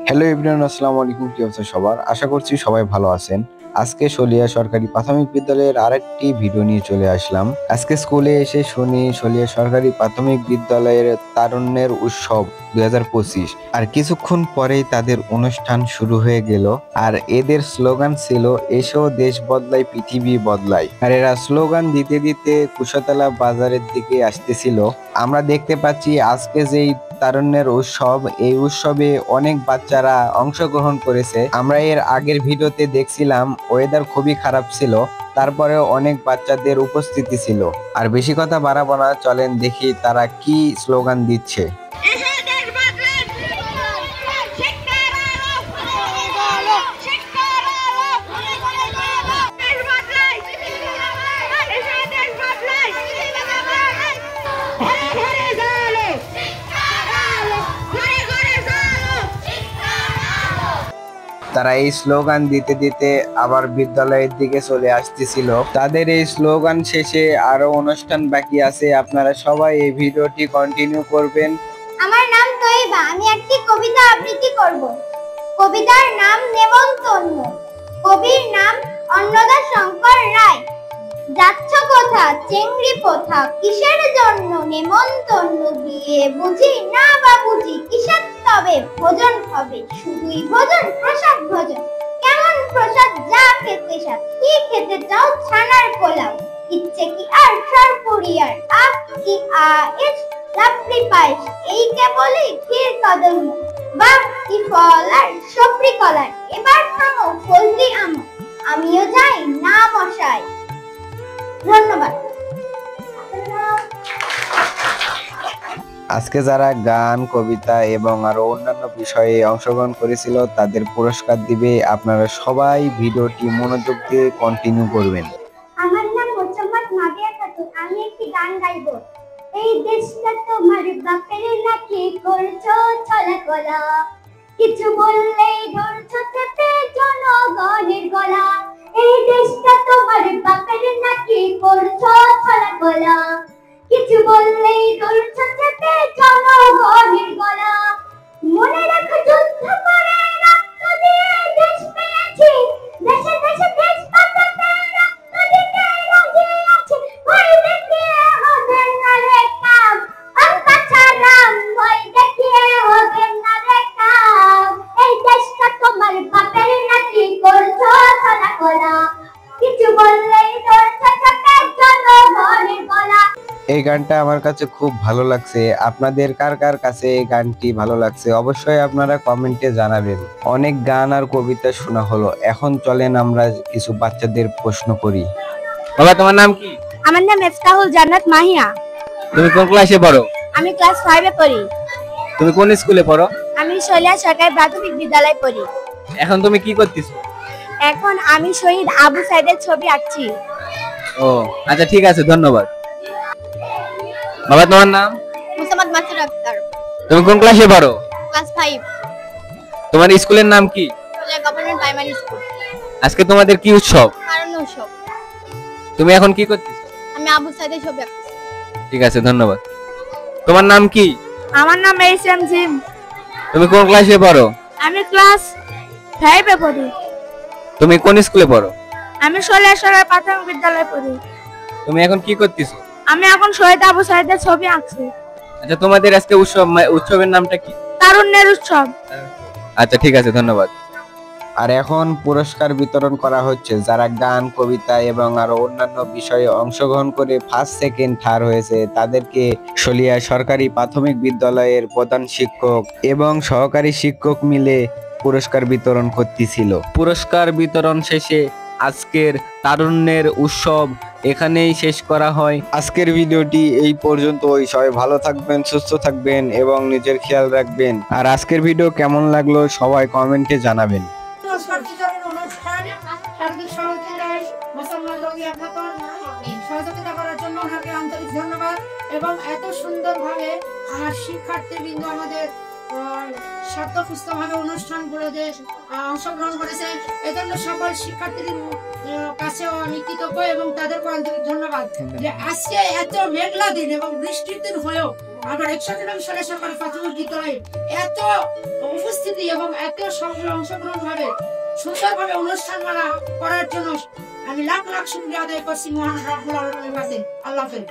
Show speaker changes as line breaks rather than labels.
Hello everyone, আসসালামু আলাইকুম। কি অবস্থা সবার? আশা করছি সবাই ভালো আছেন। আজকে শোলিয়া সরকারি প্রাথমিক বিদ্যালয়ের আরেকটি ভিডিও নিয়ে চলে আসলাম। আজকে স্কুলে এসে শুনি শোলিয়া সরকারি প্রাথমিক বিদ্যালয়ের তারুণ্যের উৎসব 2025। আর কিছুক্ষণ পরেই তাদের অনুষ্ঠান শুরু হয়ে গেল। আর এদের স্লোগান ছিল, এসো দেশ বদলাই পৃথিবী বদলাই। আর এরা স্লোগান দিতে দিতে কুশতলা বাজারের দিকে আসতেছিল। আমরা দেখতে পাচ্ছি আজকে যেই তারুণ্যের উৎসব, এই উৎসবে অনেক বাচ্চারা অংশগ্রহণ করেছে। আমরা এর আগের ভিডিওতে দেখছিলাম ওয়েদার খুবই খারাপ ছিল, তারপরেও অনেক বাচ্চাদের উপস্থিতি ছিল। আর বেশি কথা বাড়াবো না, চলেন দেখি তারা কি স্লোগান দিচ্ছে। তারা এই স্লোগান দিতে দিতে আবার বিদ্যালয়ের দিকে চলে আসতেছিল। তাদের এই স্লোগান শেষে আরো অনুষ্ঠান বাকি আছে, আপনারা সবাই এই ভিডিওটি কন্টিনিউ করবেন।
আমার নাম তৈবা, আমি একটি কবিতা আবৃত্তি করব। কবিতার নাম নেমন্তন্ন। কবির নাম অন্নদা শঙ্কর রায়। যাচ্ছ কোথা চেংড়ি পোথা, কিসের জন্য নেমন্তন্ন, বিয়ে বুঝি না বাবুজি, কিসের তবে ভোজন হবে, শুধুই ভোজন প্রসাদ ভোজন। কেমন প্রসাদ যা খেতে সাথ, কি খেতে চাও ছানার পোলাও, ইচ্ছে কি আর সরপুরিয়ার, আপ কি আইস লাপড়ি পায়েস, এই কেবলই ক্ষীর কদম, বাপ কি ফল আর সবরি কলার, এবার থামো ফজলি আমো, আমিও যাই না মশাই। ধন্যবাদ।
আজকে যারা গান, কবিতা এবং আরো অন্যান্য বিষয়ে অংশগ্রহণ করেছিল তাদের পুরস্কার দিবে। আপনারা সবাই ভিডিওটি মনোযোগ দিয়ে কন্টিনিউ করবেন।
আমার নাম মোসাম্মদ মাবিয়া খাতুন, আমি একটি গান গাইবো। এই দেশটা তোমার বাপের নাকি, করছো ছলাকলা, কিছু বললেই ধরছো চেপে জনগণের গলা। এই দেশটা তোমার বাপের নাকি, করছো ছলাকলা, কিছু বললেই ধরছো চেপে জনগণের গলা। মনে রাখো যুদ্ধ করে রক্ত দিয়ে দেশ পেয়েছি, দেশে দেশে দেশ বাঁচাতে রক্ত দিতে রাজি আছি, ভয় দেখিয়ে হবে না রে কাম, অত্যাচারাম ভয় দেখিয়ে হবে না রে কাম। এই দেশটা তোমার বাপের নাকি, করছো ছলাকলা, কিছু বললেই ধরছো চেপে জনগণের গলা।
এই গানটা আমার কাছে খুব ভালো লাগছে। আপনাদের কার কার কাছে এই গানটি ভালো লাগছে অবশ্যই আপনারা কমেন্টে জানাবেন। অনেক গান আর কবিতা শোনা হলো, এখন চলেন আমরা কিছু বাচ্চাদের প্রশ্ন করি।
বাবা, তোমার নাম কি?
আমার নাম ইফতাহুল জান্নাত মাহিয়া।
তুমি কোন ক্লাসে পড়ো?
আমি ক্লাস 5 এ পড়ি।
তুমি কোন স্কুলে পড়ো?
আমি শৈলা সরকারি প্রাথমিক বিদ্যালয়ে পড়ি।
এখন তুমি কি করতেছো?
এখন আমি শহীদ আবু সাইদের ছবি আঁকছি।
ও আচ্ছা, ঠিক আছে, ধন্যবাদ। বাবা, তোমার নাম?
মুসাম্মদ মাসুদ আক্তার।
তুমি কোন ক্লাসে পড়ো?
ক্লাস 5,
তোমার স্কুলের নাম কি?
শৈলা গভর্নমেন্ট প্রাইমারি স্কুল।
আজকে তোমাদের কি উৎসব?
কারণ উৎসব।
তুমি এখন কি করতেছো?
আমি আবু সাইদের ছবি আঁকছি।
ঠিক আছে, ধন্যবাদ। তোমার নাম কি?
আমার নাম এসএম জিম।
তুমি কোন ক্লাসে পড়ো?
আমি ক্লাস 5 এ পড়ি।
তুমি কোন স্কুলে পড়ো?
আমি শৈলা সরকারি প্রাথমিক বিদ্যালয়ে পড়ি।
তুমি এখন কি করতেছো?
আমি এখন শহীদ আবু সাইদের ছবি আঁকছি।
আচ্ছা, তোমাদের আজকে উৎসবের নামটা কি?
তারুণ্যের উৎসব।
আচ্ছা, ঠিক আছে, ধন্যবাদ।
আর এখন পুরস্কার বিতরণ করা হচ্ছে। যারা গান, কবিতা এবং আরো অন্যান্য বিষয়ে অংশগ্রহণ করে ফার্স্ট, সেকেন্ড, থার্ড হয়েছে তাদেরকে শোলিয়া সরকারি প্রাথমিক বিদ্যালয়ের প্রধান শিক্ষক এবং সহকারী শিক্ষক মিলে পুরস্কার বিতরণ করতেছিল। পুরস্কার বিতরণ শেষে আজকের তারুণ্যের উৎসব এখানেই শেষ করা হয়। আজকের ভিডিওটি এই পর্যন্তই। সবাই ভালো থাকবেন, সুস্থ থাকবেন এবং নিজের খেয়াল রাখবেন। আর আজকের ভিডিও কেমন লাগলো সবাই কমেন্টে জানাবেন।
সহযোগিতা করার জন্য ওনাকে আন্তরিক ধন্যবাদ। এবং এত সুন্দরভাবে আমার শিক্ষার্থীবৃন্দ আমাদের স্বার্থপুষ্টভাবে অনুষ্ঠান করে যে অংশগ্রহণ করেছে, এজন্য সকল শিক্ষার্থীদের কাছেও আমি কৃতজ্ঞ এবং তাদেরকে আন্তরিক ধন্যবাদ যে আজকে এত মেঘলা দিন এবং বৃষ্টির দিন হয়েও আমার একসাথে সরিয়া সরকারি প্রাথমিক বিদ্যালয়ে এত উপস্থিতি এবং এত অংশগ্রহণ ভাবে সুন্দরভাবে অনুষ্ঠান মানা করার জন্য আমি লাখ লাখ শুকরিয়া আদায় করছি মহান রব্বুল আলামিনের কাছে। আল্লাহ হাফেজ।